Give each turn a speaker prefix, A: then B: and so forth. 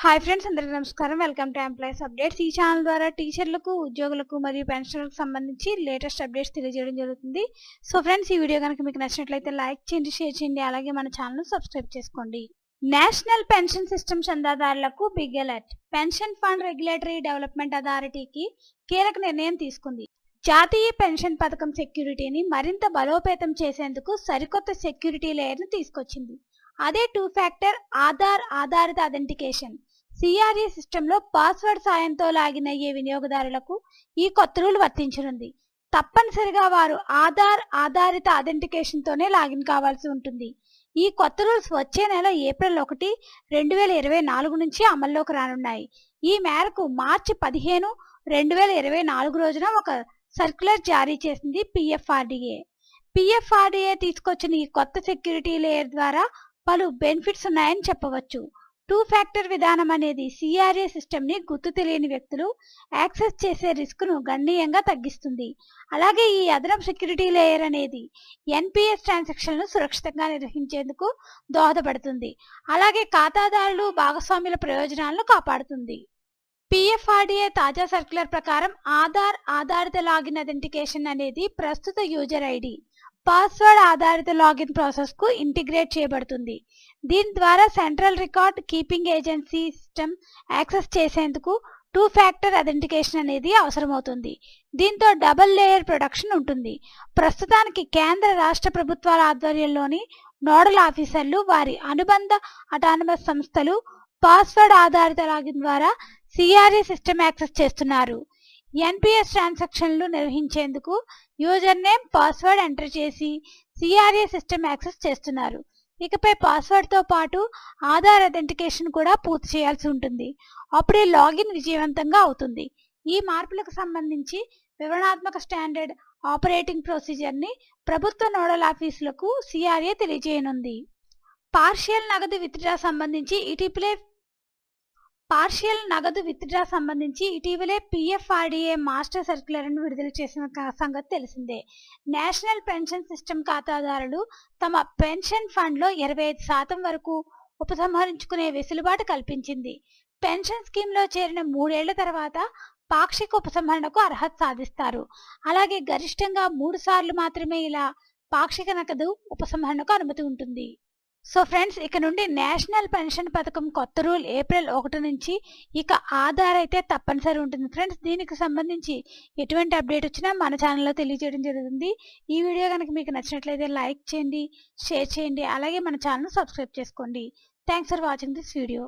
A: Hi friends, అందరికీ నమస్కారం. Welcome to employees updates. ఈ ఛానల్ ద్వారా టీచర్లకు, ఉద్యోగులకు మరియు పెన్షనర్లకు సంబంధించి లేటెస్ట్ అప్డేట్స్ తెలియజేయడం జరుగుతుంది. సో ఫ్రెండ్స్, ఈ వీడియో కనుక మీకు నచ్చినట్లయితే లైక్ చేయండి, షేర్ చేయండి, అలాగే మన ఛానల్ సబ్స్క్రైబ్ చేసుకోండి. నేషనల్ పెన్షన్ సిస్టమ్ చందాదారులకు big alert. Pension fund regulatory development అథారిటీకి కీలక నిర్ణయం తీసుకుంది. జాతీయ పెన్షన్ పథకం సెక్యూరిటీని మరింత బలోపేతం చేసేందుకు సరికొత్త సెక్యూరిటీ లేయర్ను తీసుకొచ్చింది. అదే 2 ఫ్యాక్టర్ ఆధార్ ఆధారిత అథెంటికేషన్. సిఆర్ఏ సిస్టంలో పాస్వర్డ్ సాయంతో లాగిన్ అయ్యే వినియోగదారులకు ఈ కొత్త రూల్ వర్తించనుంది. తప్పనిసరిగా వారు ఆధార్ ఆధారిత అథెంటికేషన్తోనే లాగిన్ కావాల్సి ఉంటుంది. ఈ కొత్త రూల్స్ వచ్చే నెల ఏప్రిల్ 1, 2024 నుంచి అమల్లోకి రానున్నాయి. ఈ మేరకు మార్చి 15, 2024 రోజున ఒక సర్క్యులర్ జారీ చేసింది పిఎఫ్ఆర్డీఏ. పిఎఫ్ఆర్డీఏ తీసుకొచ్చిన ఈ కొత్త సెక్యూరిటీ లేయర్ ద్వారా పలు బెనిఫిట్స్ ఉన్నాయని చెప్పవచ్చు. 2 ఫ్యాక్టర్ విధానం అనేది సిఆర్ఏ సిస్టమ్ని గుర్తు తెలియని వ్యక్తులు యాక్సెస్ చేసే రిస్క్ను గణనీయంగా తగ్గిస్తుంది. అలాగే ఈ అదనపు సెక్యూరిటీ లేయర్ అనేది ఎన్పిఎస్ ట్రాన్సాక్షన్లను సురక్షితంగా నిర్వహించేందుకు దోహదపడుతుంది. అలాగే ఖాతాదారులు, భాగస్వాముల ప్రయోజనాలను కాపాడుతుంది. పిఎఫ్ఆర్డీఏ తాజా సర్క్యులర్ ప్రకారం ఆధార్ ఆధారిత లాగిన్ అథెంటికేషన్ అనేది ప్రస్తుత యూజర్ ఐడి, పాస్వర్డ్ ఆధారిత లాగిన్ ప్రాసెస్కు ఇంటిగ్రేట్ చేయబడుతుంది. దీని ద్వారా central record keeping agency system access చేసేందుకు 2 ఫ్యాక్టర్ అథెంటికేషన్ అనేది అవసరమవుతుంది. దీంతో డబుల్ లేయర్ ప్రొటెక్షన్ ఉంటుంది. ప్రస్తుతానికి కేంద్ర, రాష్ట్ర ప్రభుత్వాల ఆధ్వర్యంలోని నోడల్ ఆఫీసర్లు, వారి అనుబంధ అటానమస్ సంస్థలు పాస్వర్డ్ ఆధారిత లాగిన్ ద్వారా సిఆర్ఏ సిస్టమ్ యాక్సెస్ చేస్తున్నారు. ఎన్పిఎస్ ట్రాన్సాక్షన్లు నిర్వహించేందుకు యూజర్ నేమ్, పాస్వర్డ్ ఎంటర్ చేసి సిఆర్ఏ సిస్టమ్ యాక్సెస్ చేస్తున్నారు. ఇకపై పాస్వర్డ్తో పాటు ఆధార్ అథెంటికేషన్ కూడా పూర్తి చేయాల్సి ఉంటుంది. అప్పుడే లాగిన్ విజయవంతంగా అవుతుంది. ఈ మార్పులకు సంబంధించి వివరణాత్మక స్టాండర్డ్ ఆపరేటింగ్ ప్రొసీజర్ని ప్రభుత్వ నోడల్ ఆఫీసులకు సిఆర్ఏ తెలియజేయనుంది. పార్షియల్ నగదు విత్డ్రా సంబంధించి ఇటీవలే పిఎఫ్ఆర్డీఏ మాస్టర్ సర్క్యులర్ను విడుదల చేసిన సంగతి తెలిసిందే. నేషనల్ పెన్షన్ సిస్టమ్ ఖాతాదారులు తమ పెన్షన్ ఫండ్లో 25% వరకు ఉపసంహరించుకునే వెసులుబాటు కల్పించింది. పెన్షన్ స్కీమ్లో చేరిన 3 ఏళ్ల తర్వాత పాక్షిక ఉపసంహరణకు అర్హత సాధిస్తారు. అలాగే గరిష్టంగా 3 సార్లు మాత్రమే ఇలా పాక్షిక నగదు ఉపసంహరణకు అనుమతి ఉంటుంది. సో ఫ్రెండ్స్, ఇక నుండి నేషనల్ పెన్షన్ పథకం కొత్త రూల్ ఏప్రిల్ 1 నుంచి ఇక ఆధార్ అయితే తప్పనిసరి ఉంటుంది. ఫ్రెండ్స్, దీనికి సంబంధించి ఎటువంటి అప్డేట్ వచ్చినా మన ఛానల్లో తెలియజేయడం జరుగుతుంది. ఈ వీడియో కనుక మీకు నచ్చినట్లయితే లైక్ చేయండి, షేర్ చేయండి, అలాగే మన ఛానల్ సబ్స్క్రైబ్ చేసుకోండి. Thanks for watching this video.